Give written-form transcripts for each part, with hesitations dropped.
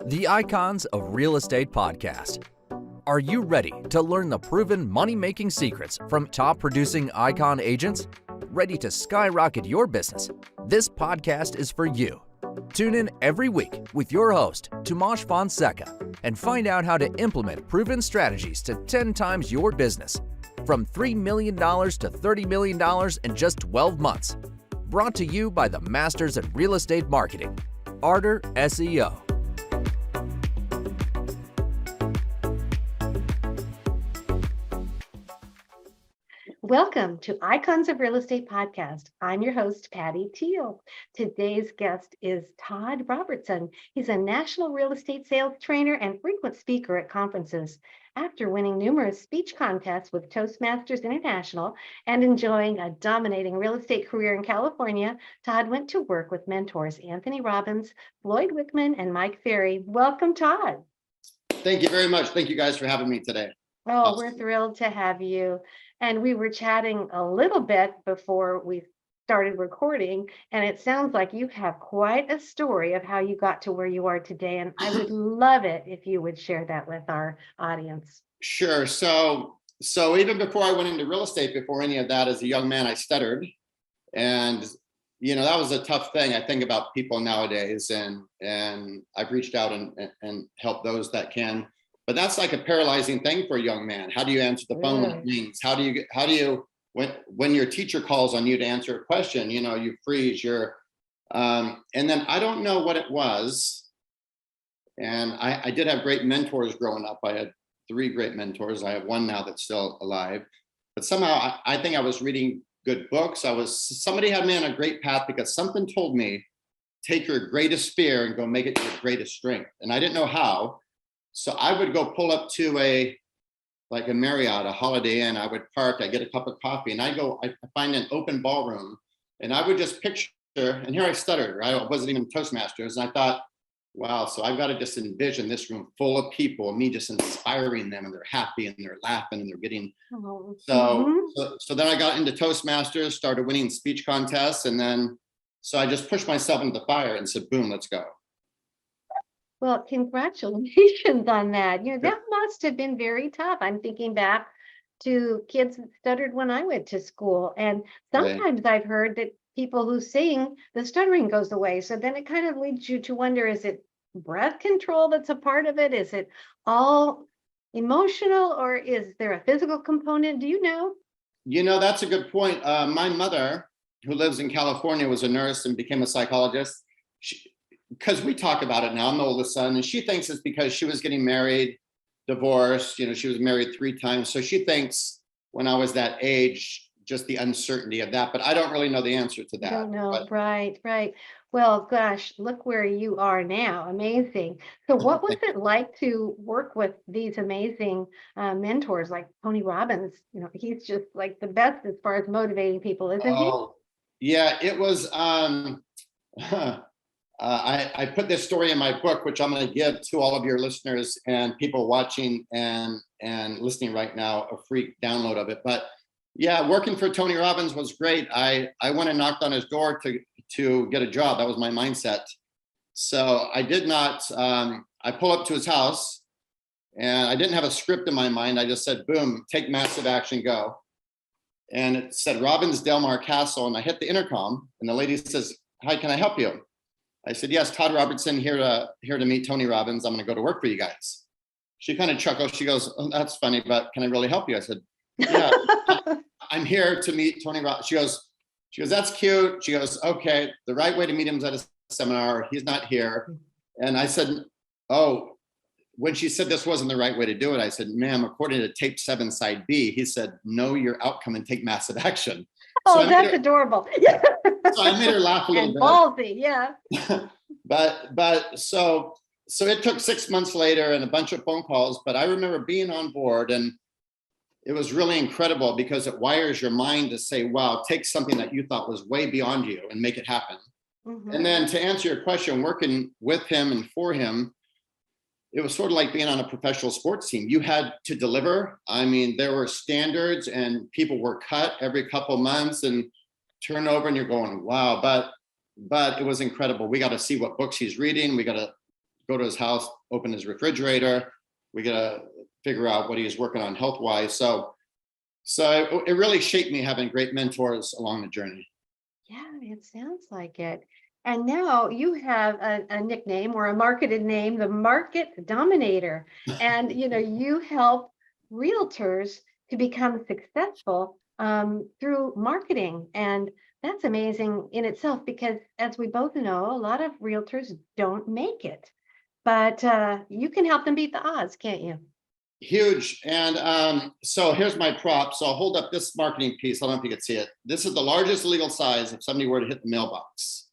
The Icons of Real Estate Podcast. Are you ready to learn the proven money-making secrets from top-producing icon agents? Ready to skyrocket your business? This podcast is for you. Tune in every week with your host, Tomasz Fonseca, and find out how to implement proven strategies to 10 times your business. From $3 million to $30 million in just 12 months. Brought to you by the Masters at Real Estate Marketing, Arter SEO. Welcome to Icons of Real Estate Podcast. I'm your host, Patty Teal. Today's guest is Todd Robertson. He's a national real estate sales trainer and frequent speaker at conferences. After winning numerous speech contests with Toastmasters International and enjoying a dominating real estate career in California, Todd went to work with mentors Anthony Robbins, Floyd Wickman, and Mike Ferry. Welcome, Todd. Thank you very much. Thank you guys for having me today. Oh, awesome. We're thrilled to have you. And we were chatting a little bit before we started recording, and it sounds like you have quite a story of how you got to where you are today. And I would love it if you would share that with our audience. Sure. So even before I went into real estate, before any of that, as a young man, I stuttered. And, you know, that was a tough thing. I think about people nowadays, and I've reached out and helped those that can. But that's like a paralyzing thing for a young man. How do you answer the phone when it rings? How do you when your teacher calls on you to answer a question, you know, you freeze, and then I don't know what it was. And I did have great mentors growing up. I had 3 great mentors. I have one now that's still alive. But somehow I think I was reading good books. Somebody had me on a great path because something told me, take your greatest fear and go make it your greatest strength. And I didn't know how. So I would go pull up to a Marriott, a Holiday Inn. I would park, I get a cup of coffee, and I find an open ballroom, and I would just picture, and here I stuttered, I wasn't even Toastmasters, and I thought, wow, so I've got to just envision this room full of people, me just inspiring them, and they're happy, and they're laughing, and they're getting, so then I got into Toastmasters, started winning speech contests, and then, so I just pushed myself into the fire and said, boom, let's go. Well, congratulations on that. You know, that must have been very tough. I'm thinking back to kids that stuttered when I went to school. And sometimes I've heard that people who sing, the stuttering goes away. So then it kind of leads you to wonder, is it breath control that's a part of it? Is it all emotional, or is there a physical component? Do you know? You know, that's a good point. My mother, who lives in California, was a nurse and became a psychologist. Because we talk about it now, I'm the oldest son, and she thinks it's because she was getting married, divorced, you know, she was married 3 times. So she thinks when I was that age, just the uncertainty of that, but I don't really know the answer to that. Don't know, right. Well, gosh, look where you are now. Amazing. So what was it like to work with these amazing mentors like Tony Robbins? You know, he's just like the best as far as motivating people, isn't he? Yeah, it was, I put this story in my book, which I'm going to give to all of your listeners and people watching and listening right now, a free download of it. But yeah, working for Tony Robbins was great. I went and knocked on his door to get a job. That was my mindset. So I did not, I pull up to his house, and I didn't have a script in my mind. I just said, boom, take massive action, go. And it said Robbins Del Mar Castle. And I hit the intercom, and the lady says, hi, can I help you? I said, yes, Todd Robertson, here to meet Tony Robbins. I'm going to go to work for you guys. She kind of chuckles. She goes, oh, that's funny, but can I really help you? I said, yeah, I'm here to meet Tony Robbins. She goes, that's cute. She goes, okay, the right way to meet him is at a seminar. He's not here. And I said, oh, when she said this wasn't the right way to do it, I said, ma'am, according to tape 7, side B, he said, know your outcome and take massive action. Oh, so that's adorable. So I made her laugh a little and bit. Ballsy, yeah. but so it took 6 months later and a bunch of phone calls, but I remember being on board, and it was really incredible because it wires your mind to say, wow, take something that you thought was way beyond you and make it happen. Mm-hmm. And then to answer your question, working with him and for him, it was sort of like being on a professional sports team. You had to deliver. I mean, there were standards, and people were cut every couple months and turnover, and you're going, wow, but it was incredible. We got to see what books he's reading. We got to go to his house, open his refrigerator. We got to figure out what he's working on health-wise. So it really shaped me having great mentors along the journey. Yeah, it sounds like it. And now you have a nickname or a marketed name, the Market Dominator. And, you help realtors to become successful through marketing. And that's amazing in itself, because as we both know, a lot of realtors don't make it. But you can help them beat the odds, can't you? Huge. And so here's my prop. So I'll hold up this marketing piece. I don't know if you can see it. This is the largest legal size if somebody were to hit the mailbox,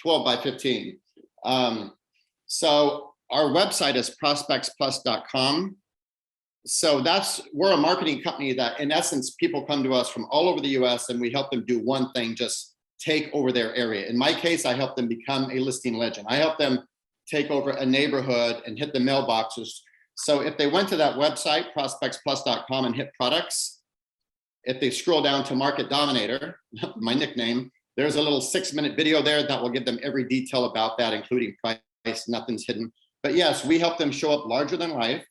12 by 15. So our website is prospectsplus.com. So we're a marketing company that, in essence, people come to us from all over the US and we help them do one thing, just take over their area. In my case, I help them become a listing legend. I help them take over a neighborhood and hit the mailboxes. So if they went to that website, prospectsplus.com, and hit products, if they scroll down to Market Dominator, my nickname, there's a little 6-minute video there that will give them every detail about that, including price, nothing's hidden. But yes, we help them show up larger than life.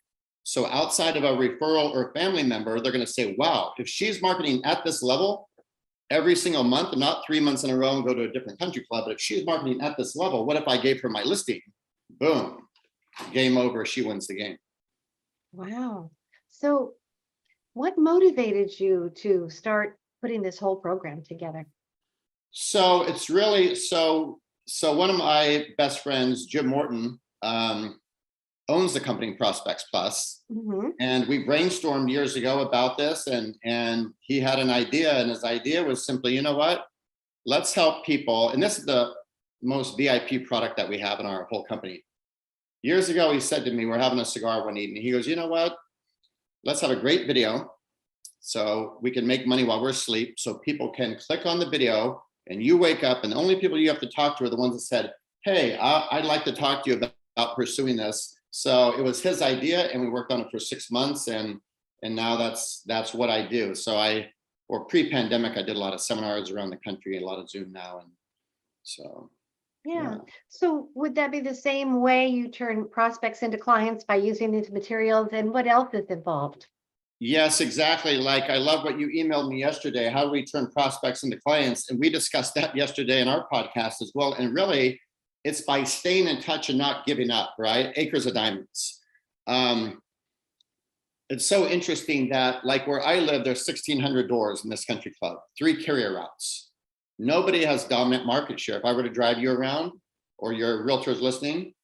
So outside of a referral or family member, they're going to say, wow, if she's marketing at this level every single month, and not 3 months in a row and go to a different country club, but if she's marketing at this level, what if I gave her my listing? Boom, game over, she wins the game. Wow. So what motivated you to start putting this whole program together? So it's really, so one of my best friends, Jim Morton, owns the company Prospects Plus. Mm-hmm. And we brainstormed years ago about this, and he had an idea, and his idea was simply, you know what, let's help people. And this is the most VIP product that we have in our whole company. Years ago, he said to me, we're having a cigar one evening. He goes, you know what, let's have a great video so we can make money while we're asleep, so people can click on the video and you wake up, and the only people you have to talk to are the ones that said, hey, I'd like to talk to you about pursuing this. So it was his idea, and we worked on it for 6 months, and now that's what I do. So pre-pandemic, I did a lot of seminars around the country, a lot of Zoom now, and so. Yeah. So would that be the same way you turn prospects into clients, by using these materials, and what else is involved? Yes, exactly. Like, I love what you emailed me yesterday. How do we turn prospects into clients? And we discussed that yesterday in our podcast as well. And really, it's by staying in touch and not giving up, right? Acres of diamonds. It's so interesting that, like, where I live, there's 1,600 doors in this country club, 3 carrier routes. Nobody has dominant market share. If I were to drive you around, or your realtors listening,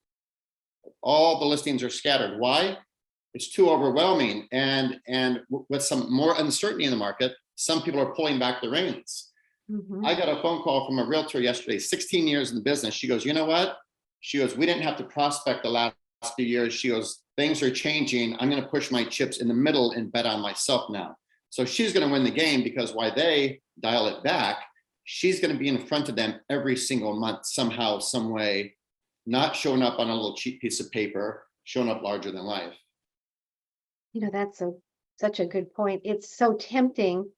all the listings are scattered. Why? It's too overwhelming. And with some more uncertainty in the market, some people are pulling back the reins. Mm-hmm. I got a phone call from a realtor yesterday, 16 years in the business. She goes, you know what? She goes, we didn't have to prospect the last few years. She goes, things are changing. I'm going to push my chips in the middle and bet on myself now. So she's going to win the game, because while they dial it back, she's going to be in front of them every single month, somehow, some way, not showing up on a little cheap piece of paper, showing up larger than life. That's such a good point. It's so tempting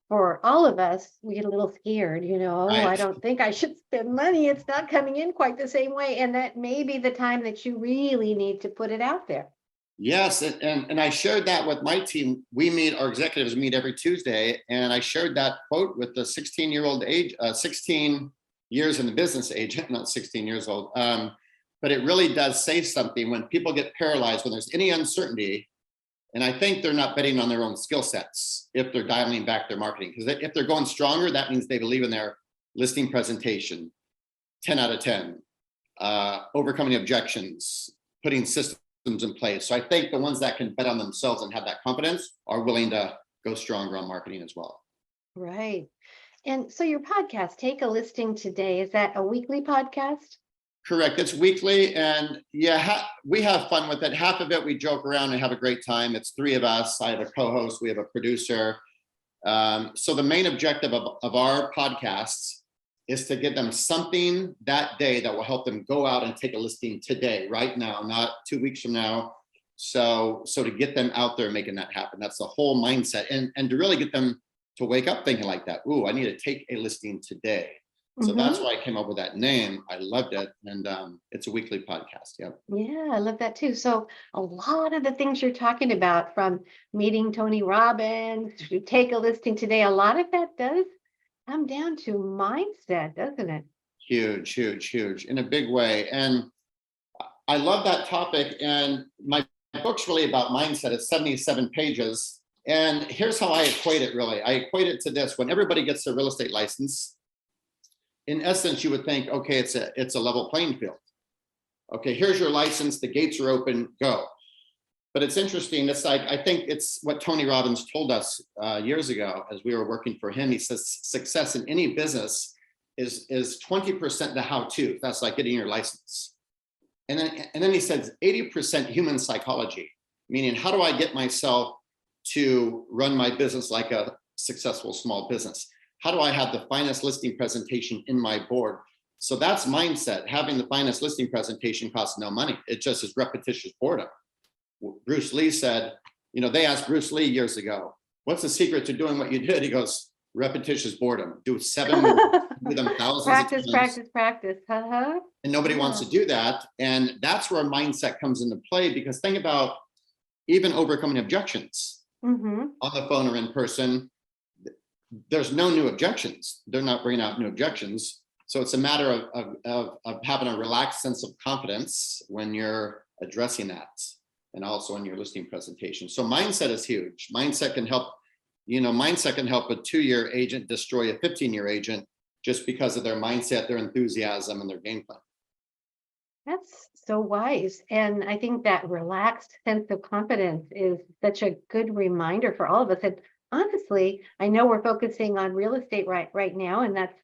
for all of us. We get a little scared, Right. I don't think I should spend money. It's not coming in quite the same way. And that may be the time that you really need to put it out there. Yes. And I shared that with my team. Our executives meet every Tuesday. And I shared that quote with the 16-year-old age, 16 years in the business agent, not 16 years old. But it really does say something when people get paralyzed, when there's any uncertainty. And I think they're not betting on their own skill sets if they're dialing back their marketing. Because if they're going stronger, that means they believe in their listing presentation, 10 out of 10, overcoming objections, putting systems in place. So I think the ones that can bet on themselves and have that confidence are willing to go stronger on marketing as well. Right. And so your podcast, Take a Listing Today, is that a weekly podcast? Correct. It's weekly. And yeah, we have fun with it. Half of it, we joke around and have a great time. It's 3 of us. I have a co-host. We have a producer. So the main objective of our podcasts is to give them something that day that will help them go out and take a listing today, right now, not 2 weeks from now. So to get them out there making that happen, that's the whole mindset. And to really get them to wake up thinking like that. Ooh, I need to take a listing today. So that's why I came up with that name. I loved it. And it's a weekly podcast. Yep. Yeah, I love that too. So a lot of the things you're talking about, from meeting Tony Robbins to Take a Listing Today, a lot of that does come down to mindset, doesn't it? Huge, huge, huge in a big way. And I love that topic. And my book's really about mindset. It's 77 pages. And here's how I equate it really. I equate it to this. When everybody gets their real estate license, in essence, you would think, okay, it's a level playing field. Okay, here's your license, the gates are open, go. But it's interesting. It's like, I think it's what Tony Robbins told us years ago as we were working for him. He says success in any business is 20% the how-to. That's like getting your license. And then he says 80% human psychology, meaning how do I get myself to run my business like a successful small business? How do I have the finest listing presentation in my board? So that's mindset. Having the finest listing presentation costs no money. It just is repetitious boredom. Bruce Lee said, they asked Bruce Lee years ago, what's the secret to doing what you did? He goes, repetitious boredom. Do 7 moves, do them thousands Practice, of times. practice. Uh-huh. And nobody wants to do that. And that's where mindset comes into play, because think about even overcoming objections on the phone or in person. There's no new objections. They're not bringing out new objections. So it's a matter of having a relaxed sense of confidence when you're addressing that, and also in your listing presentation. So mindset is huge. Mindset can help a 2-year agent destroy a 15-year agent just because of their mindset, their enthusiasm, and their game plan. That's so wise. And I think that relaxed sense of confidence is such a good reminder for all of us. And honestly, I know we're focusing on real estate right now, and that's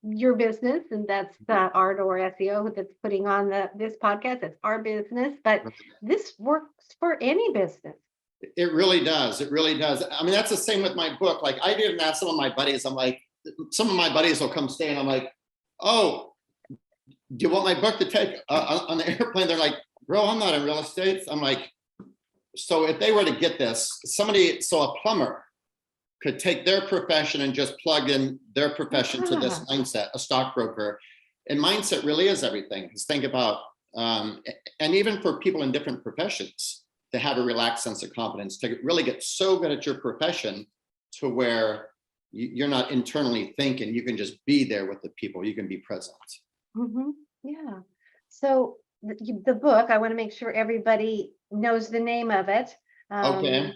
your business, and that's Art or SEO that's putting on this podcast. It's our business, but this works for any business. It really does. It really does. I mean, that's the same with my book. Like, I didn't ask some of my buddies. I'm like, some of my buddies will come stay, and I'm like, oh, do you want my book to take on the airplane? They're like, bro, I'm not in real estate. I'm like, so if they were to get this, a plumber could take their profession and just plug in their profession to this mindset, a stockbroker. And mindset really is everything. Because think about, and even for people in different professions, to have a relaxed sense of confidence, to really get so good at your profession to where you're not internally thinking, you can just be there with the people, you can be present. Yeah. So the book, I want to make sure everybody knows the name of it. Okay.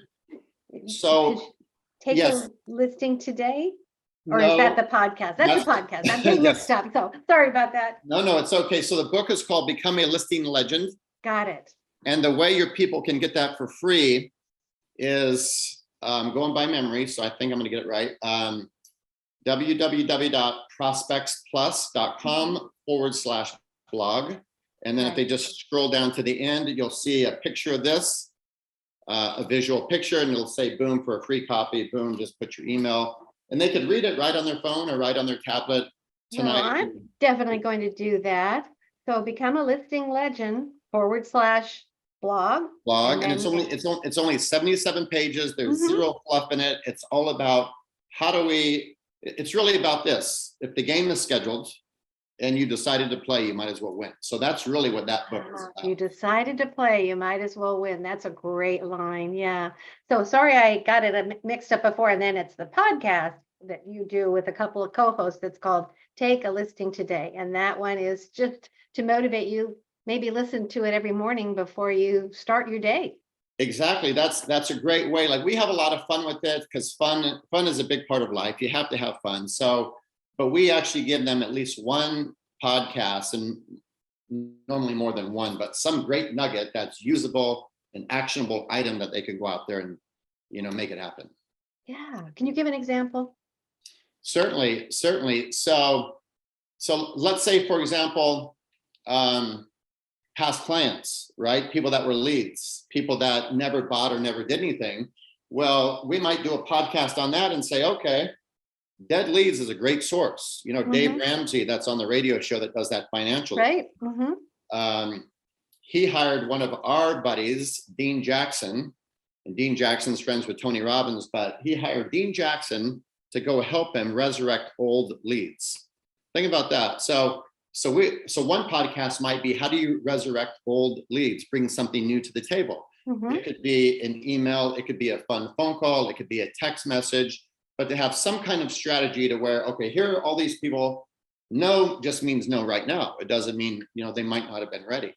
So Take a listing today, or is that the podcast? That's the podcast. I'm getting mixed up. So sorry about that. No, it's okay. So the book is called Become a Listing Legend. Got it. And the way your people can get that for free is going by memory. So I think I'm going to get it right. www.prospectsplus.com/blog. And then if they just scroll down to the end, you'll see a picture of this, a visual picture, and it'll say, boom, for a free copy, boom, just put your email. And they could read it right on their phone or right on their tablet tonight. Well, I'm definitely going to do that. So Become a Listing Legend /blog. And it's only 77 pages. There's zero fluff in it. It's all about it's really about this. If the game is scheduled and you decided to play, you might as well win. So that's really what that book is about. You decided to play, you might as well win. That's a great line. Yeah. So sorry, I got it mixed up before. And then it's the podcast that you do with a couple of co-hosts that's called Take a Listing Today. And that one is just to motivate you. Maybe listen to it every morning before you start your day. Exactly. That's a great way. Like, we have a lot of fun with it because fun is a big part of life. You have to have fun. So, but we actually give them at least one podcast, and normally more than one, but some great nugget that's usable, an actionable item that they can go out there and, make it happen. Yeah. Can you give an example? Certainly. So let's say, for example, past clients, right? People that were leads, people that never bought or never did anything. Well, we might do a podcast on that and say, okay, dead leads is a great source. Dave Ramsey, that's on the radio show that does that financially. Right. He hired one of our buddies, Dean Jackson, and Dean Jackson's friends with Tony Robbins, but he hired Dean Jackson to go help him resurrect old leads. Think about that. So one podcast might be, how do you resurrect old leads, bring something new to the table? It could be an email, it could be a fun phone call, it could be a text message, but to have some kind of strategy to where, okay, here are all these people. No just means no right now. It doesn't mean, they might not have been ready.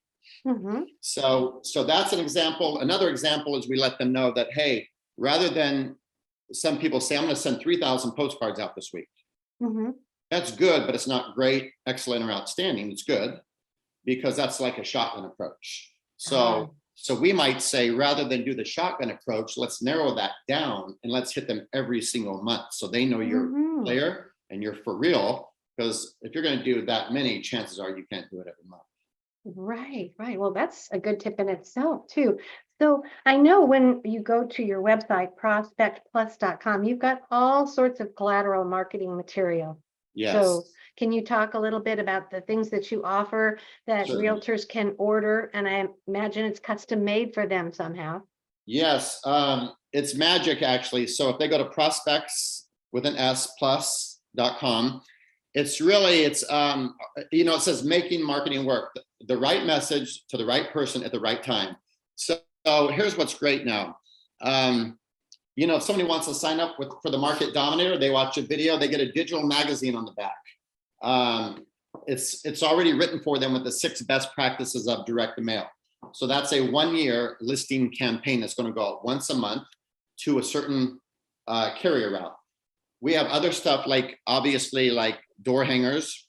So that's an example. Another example is we let them know that, hey, rather than some people say, I'm going to send 3,000 postcards out this week. That's good, but it's not great, excellent, or outstanding. It's good because that's like a shotgun approach. So we might say, rather than do the shotgun approach, let's narrow that down and let's hit them every single month so they know you're a player and you're for real. Because if you're going to do that many, chances are you can't do it every month. Right. Well, that's a good tip in itself too. So I know when you go to your website, prospectplus.com, you've got all sorts of collateral marketing material. Yes. So can you talk a little bit about the things that you offer that Certainly. realtors can order? And I imagine it's custom made for them somehow. Yes, it's magic actually. So if they go to prospects with an S plus.com, it says making marketing work, the right message to the right person at the right time. So here's what's great now. If somebody wants to sign up for the Market Dominator, they watch a video, they get a digital magazine on the back. It's already written for them with the 6 best practices of direct mail. So that's a 1-year listing campaign that's going to go out once a month to a certain carrier route. We have other stuff like, obviously, like door hangers.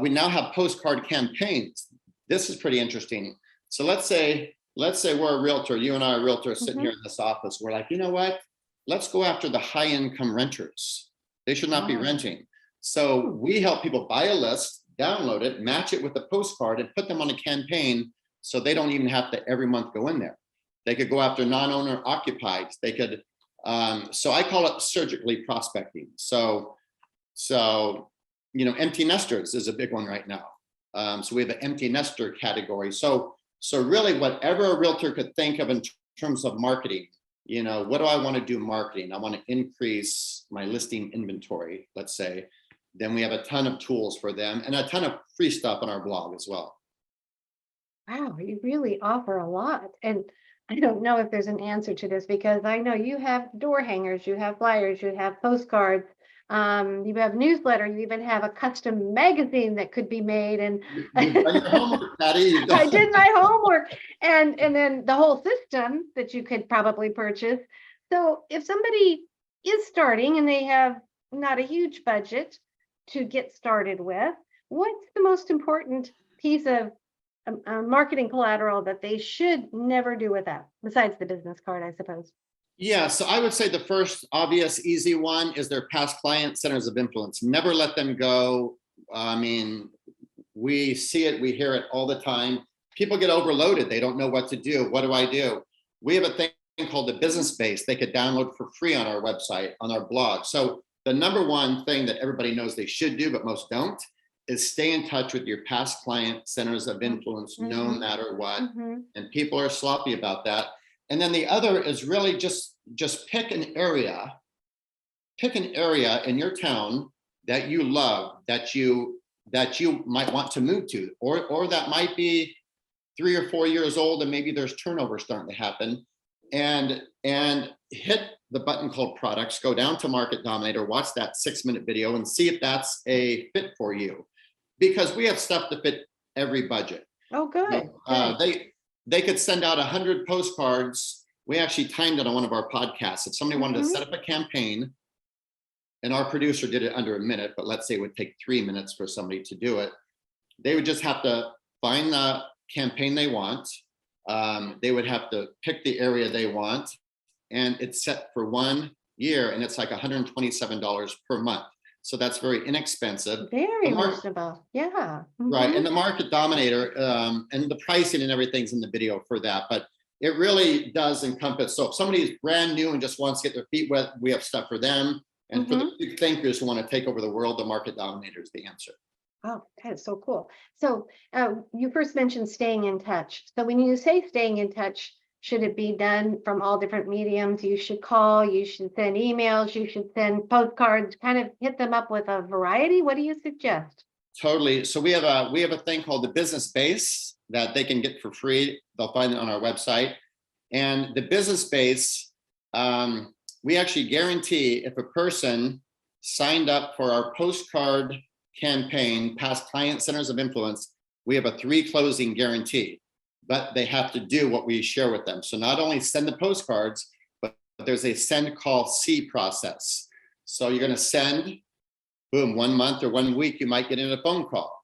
We now have postcard campaigns. This is pretty interesting. So let's say we're a realtor, you and I are realtors sitting here in this office. We're like, you know what? Let's go after the high income renters. They should not be renting. So we help people buy a list, download it, match it with the postcard, and put them on a campaign so they don't even have to every month go in there. They could go after non-owner occupied. They could, so I call it surgically prospecting. So empty nesters is a big one right now. So we have an empty nester category. So really whatever a realtor could think of in terms of marketing, what do I want to do marketing? I want to increase my listing inventory, let's say. Then we have a ton of tools for them and a ton of free stuff on our blog as well. Wow, you really offer a lot. And I don't know if there's an answer to this because I know you have door hangers, you have flyers, you have postcards, you have newsletter, you even have a custom magazine that could be made. And You've done your homework, Patty. I did my homework, and then the whole system that you could probably purchase. So if somebody is starting and they have not a huge budget to get started with, what's the most important piece of marketing collateral that they should never do without, besides the business card, I suppose? Yeah, so I would say the first obvious, easy one is their past client centers of influence. Never let them go. I mean, we see it, we hear it all the time. People get overloaded. They don't know what to do. What do I do? We have a thing called the business base they could download for free on our website, on our blog. So the number one thing that everybody knows they should do, but most don't, is stay in touch with your past client centers of influence, no matter what. And people are sloppy about that. And then the other is really just pick an area in your town that you love, that you might want to move to, or that might be 3 or 4 years old and maybe there's turnover starting to happen, and hit the button called products, go down to Market Dominator, watch that 6-minute video and see if that's a fit for you, because we have stuff to fit every budget. Oh, good. They could send out 100 postcards. We actually timed it on one of our podcasts. If somebody wanted to set up a campaign, and our producer did it under a minute, but let's say it would take 3 minutes for somebody to do it, they would just have to find the campaign they want. They would have to pick the area they want, and it's set for 1 year, and it's like $127 per month. So that's very inexpensive. Very reasonable. Yeah. Right. And the Market Dominator, and the pricing and everything's in the video for that. But it really does encompass. So if somebody is brand new and just wants to get their feet wet, we have stuff for them. And for the big thinkers who want to take over the world, the Market Dominator is the answer. Oh, that is so cool. So you first mentioned staying in touch. So when you say staying in touch, should it be done from all different mediums? You should call, you should send emails, you should send postcards, kind of hit them up with a variety. What do you suggest? Totally. So we have a thing called the business base that they can get for free. They'll find it on our website. And the business base, we actually guarantee if a person signed up for our postcard campaign, past client centers of influence, we have a 3 closing guarantee, but they have to do what we share with them. So not only send the postcards, but there's a send, call, see process. So you're going to send, boom, 1 month or 1 week, you might get in a phone call.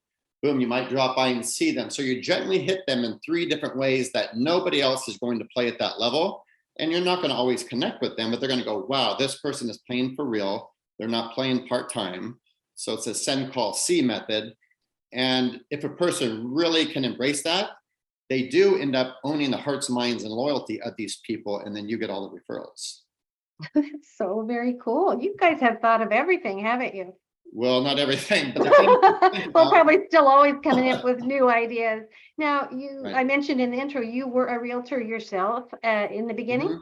Boom, you might drop by and see them. So you gently hit them in 3 different ways that nobody else is going to play at that level. And you're not going to always connect with them, but they're going to go, wow, this person is playing for real. They're not playing part-time. So it's a send, call, see method. And if a person really can embrace that, they do end up owning the hearts, minds, and loyalty of these people. And then you get all the referrals. That's so very cool. You guys have thought of everything, haven't you? Well, not everything, but the thing We're probably still always coming up with new ideas. Now, Right. I mentioned in the intro, you were a realtor yourself in the beginning. Mhm.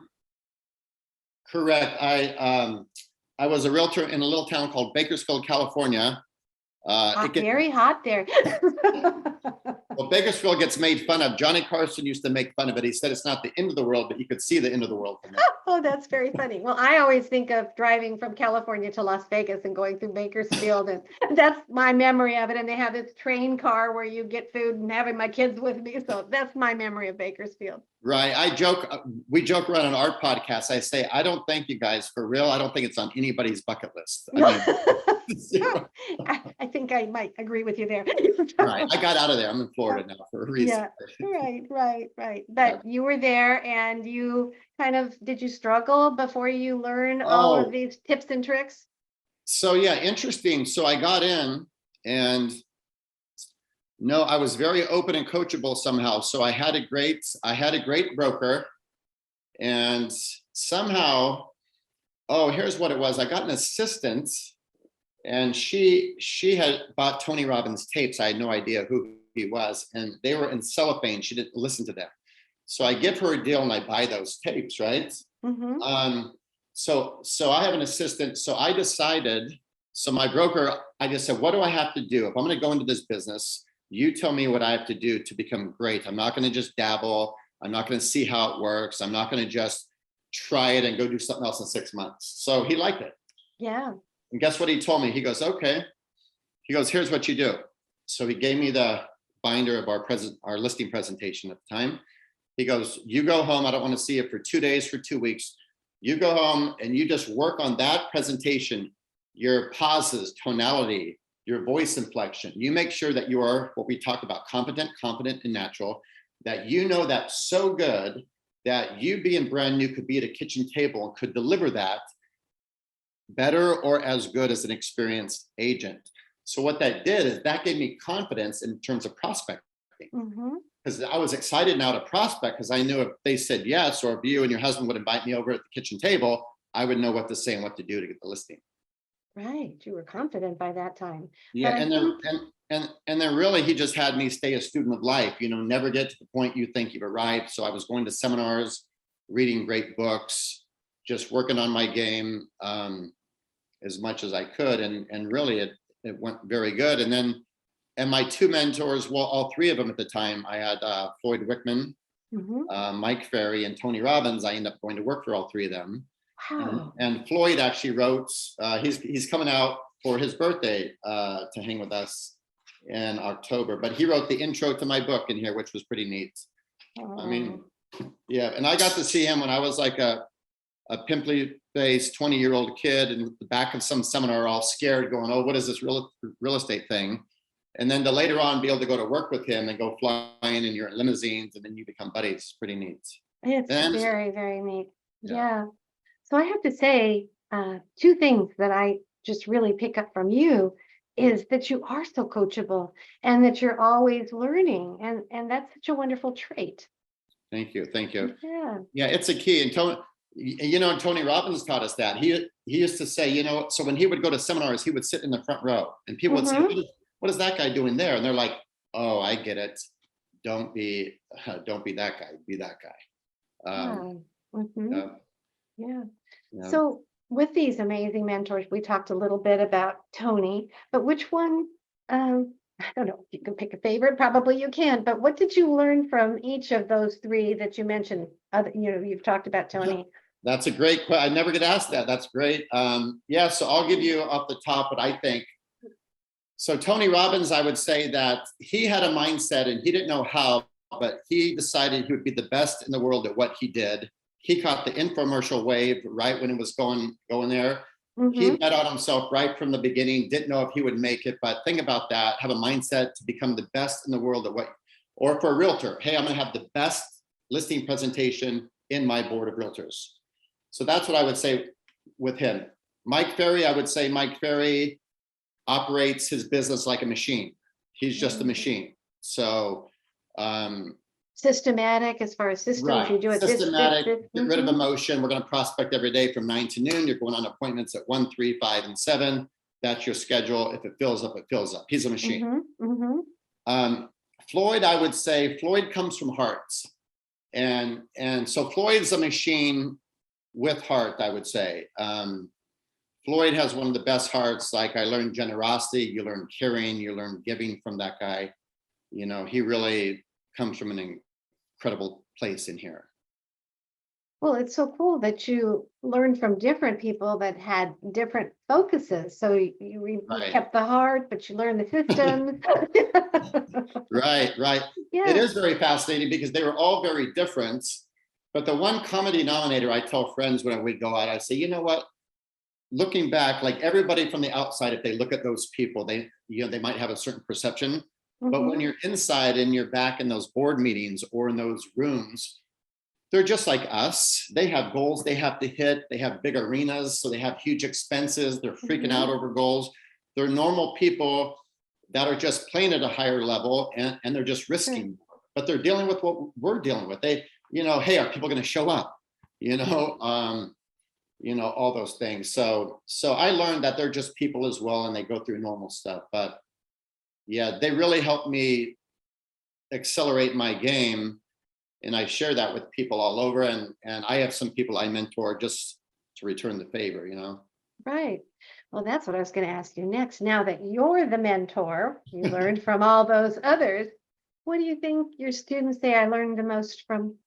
Correct. I was a realtor in a little town called Bakersfield, California. Very hot there. Well, Bakersfield gets made fun of. Johnny Carson used to make fun of it. He said it's not the end of the world, but you could see the end of the world from there. Oh, that's very funny. Well, I always think of driving from California to Las Vegas and going through Bakersfield, and that's my memory of it. And they have this train car where you get food, and having my kids with me. So that's my memory of Bakersfield. Right. We joke around on our podcast. I say, I don't thank you guys for real. I don't think it's on anybody's bucket list. I think I might agree with you there. Right. I got out of there. I'm in Florida now for a reason. Yeah, right. But you were there, and you did you struggle before you learn all of these tips and tricks? So yeah, interesting. So I got in, and no, I was very open and coachable somehow. So I had a great broker, and somehow, here's what it was. I got an assistant, and she had bought Tony Robbins tapes. I had no idea who he was, and they were in cellophane. She didn't listen to them. So I give her a deal and I buy those tapes, right? Mm-hmm. So I have an assistant. So I decided, so my broker, I just said, what do I have to do? If I'm going to go into this business, you tell me what I have to do to become great. I'm not going to just dabble. I'm not going to see how it works. I'm not going to just try it and go do something else in 6 months. So he liked it. Yeah. And guess what he told me? He goes, okay. He goes, here's what you do. So he gave me the binder of our listing presentation at the time. He goes, you go home. I don't want to see it for 2 days, for 2 weeks. You go home and you just work on that presentation, your pauses, tonality, your voice inflection. You make sure that you are what we talk about, competent, confident, and natural, that you know that's so good that you being brand new could be at a kitchen table and could deliver that better or as good as an experienced agent. So what that did is that gave me confidence in terms of prospecting. Because I was excited now to prospect, because I knew if they said yes, or if you and your husband would invite me over at the kitchen table, I would know what to say and what to do to get the listing. Right. You were confident by that time. Yeah. And then really he just had me stay a student of life, never get to the point you think you've arrived. So I was going to seminars, reading great books, just working on my game as much as I could. And really it went very good. And my 2 mentors, well, all 3 of them at the time, I had Floyd Wickman, Mike Ferry, and Tony Robbins. I ended up going to work for all 3 of them. Wow. And Floyd actually wrote, he's coming out for his birthday to hang with us in October, but he wrote the intro to my book in here, which was pretty neat. I mean, yeah. And I got to see him when I was like a pimply faced 20-year-old kid in the back of some seminar, all scared, going, oh, what is this real estate thing? And then to later on be able to go to work with him and go flying in your limousines, and then you become buddies. Pretty neat. It's very, very neat. Yeah. So I have to say 2 things that I just really pick up from you is that you are so coachable and that you're always learning. And that's such a wonderful trait. Thank you. Yeah. Yeah, it's a key. And Tony Robbins taught us that. He used to say, so when he would go to seminars, he would sit in the front row and people would say, what is that guy doing there? And they're like, oh, I get it. Don't be that guy. Be that guy. Mhm. uh, Yeah. you know. So with these amazing mentors, we talked a little bit about Tony, but which one, I don't know if you can pick a favorite, probably you can, but what did you learn from each of those three that you mentioned? Other, you've talked about Tony. That's a great question. I never get asked that. That's great. Yeah, so I'll give you off the top what I think. So Tony Robbins, I would say that he had a mindset and he didn't know how, but he decided he would be the best in the world at what he did. He caught the infomercial wave right when it was going there. He Mhm. bet on himself right from the beginning, didn't know if he would make it, but think about that, have a mindset to become the best in the world at what, or for a realtor, hey, I'm gonna have the best listing presentation in my board of realtors. So that's what I would say with him. Mike Ferry, I would say Mike Ferry operates his business like a machine. He's just a machine. So Systematic as far as systems, you right, do it systematic, get rid of Mhm. emotion. We're going to prospect every day from 9 to noon. You're going on appointments at 1, 3, 5, and 7. That's your schedule. If it fills up, it fills up. He's a machine. Mhm. Mhm. Floyd, I would say Floyd comes from hearts. And so Floyd's a machine with heart, I would say. Floyd has one of the best hearts. Like I learned generosity, you learn caring, you learn giving from that guy. You know, he really comes from an incredible place in here. Well, it's so cool that you learned from different people that had different focuses. So you Right. kept the heart, but you learned the systems. Right. It Yeah. is very fascinating because they were all very different. But the one common denominator I tell friends when we go out, I say, you know what? Looking back, like everybody from the outside, if they look at those people, they might have a certain perception. But when Mhm. you're inside and you're back in those board meetings or in those rooms, they're just like us. They have goals they have to hit. They have big arenas, so they have huge expenses. They're freaking out over goals. They're normal people that are just playing at a higher level and they're just risking, but they're dealing with what we're dealing with. They, hey, are people going to show up? All those things. So I learned that they're just people as well, and they go through normal stuff. But yeah, they really helped me accelerate my game, and I share that with people all over. And I have some people I mentor just to return the favor. Right. Well, that's what I was going to ask you next. Now that you're the mentor, you learned from all those others. What do you think your students say I learned the most from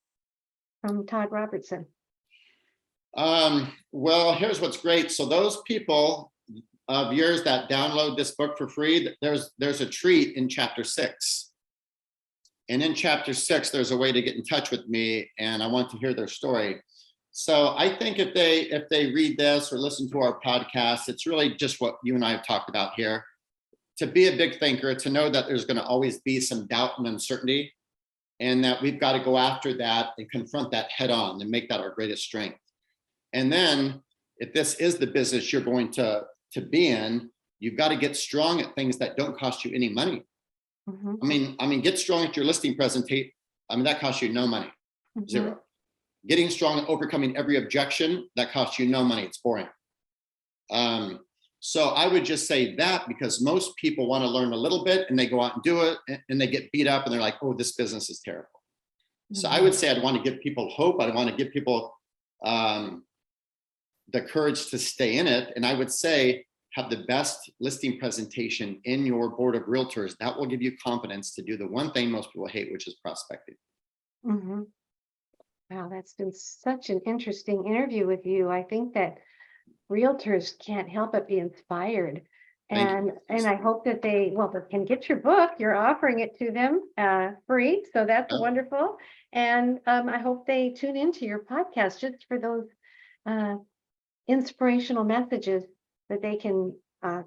Todd Robertson? Well, here's what's great. So those people of yours that download this book for free, there's a treat in chapter 6. And in chapter 6, there's a way to get in touch with me, and I want to hear their story. So I think if they read this or listen to our podcast, it's really just what you and I have talked about here. To be a big thinker, to know that there's going to always be some doubt and uncertainty, and that we've got to go after that and confront that head on and make that our greatest strength. And then if this is the business you're going to be in, you've got to get strong at things that don't cost you any money. Mhm. I mean, get strong at your listing presentation. That costs you no money, Mhm. zero. Getting strong at overcoming every objection, that costs you no money. It's boring. So I would just say that, because most people want to learn a little bit and they go out and do it and they get beat up and they're like, oh, this business is terrible. So I would say I'd want to give people hope. I'd want to give people the courage to stay in it. And I would say, have the best listing presentation in your board of realtors. That will give you confidence to do the one thing most people hate, which is prospecting. Mhm. Wow, that's been such an interesting interview with you. I think that realtors can't help but be inspired. Thank you. And I hope that they can get your book. You're offering it to them free. So that's Oh. wonderful. And I hope they tune into your podcast just for those inspirational messages that they can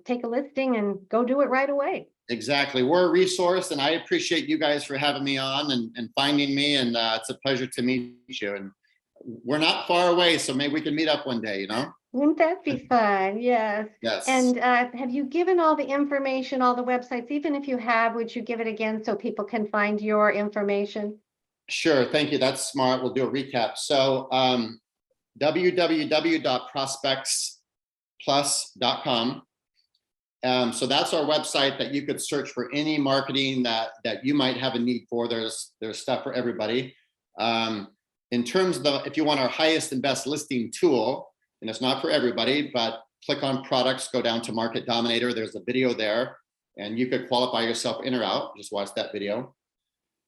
take a listing and go do it right away. Exactly. We're a resource, and I appreciate you guys for having me on and finding me. And it's a pleasure to meet you. And we're not far away, so maybe we can meet up one day, Wouldn't that be fun? Yes. Yes. And have you given all the information, all the websites? Even if you have, would you give it again so people can find your information? Sure. Thank you. That's smart. We'll do a recap. So www.prospectsplus.com. So that's our website that you could search for any marketing that you might have a need for. There's stuff for everybody. in terms of if you want our highest and best listing tool, and it's not for everybody, but click on products, go down to Market Dominator. There's a video there, and you could qualify yourself in or out. Just watch that video.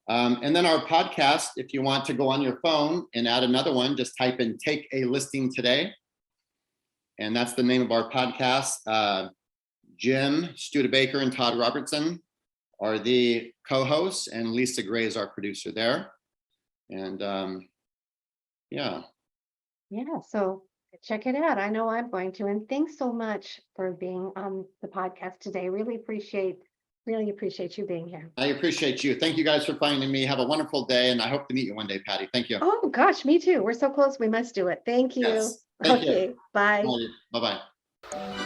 And then our podcast, if you want to go on your phone and add another one, just type in Take a Listing Today. And that's the name of our podcast. Jim Studebaker and Todd Robertson are the co-hosts, and Lisa Gray is our producer there. And yeah. So check it out. I know I'm going to. And thanks so much for being on the podcast today. Really appreciate you being here. I appreciate you. Thank you guys for finding me. Have a wonderful day, and I hope to meet you one day, Patty. Thank you. Oh gosh, me too. We're so close. We must do it. Thank you. Yes. Thank you. Bye. Bye-bye.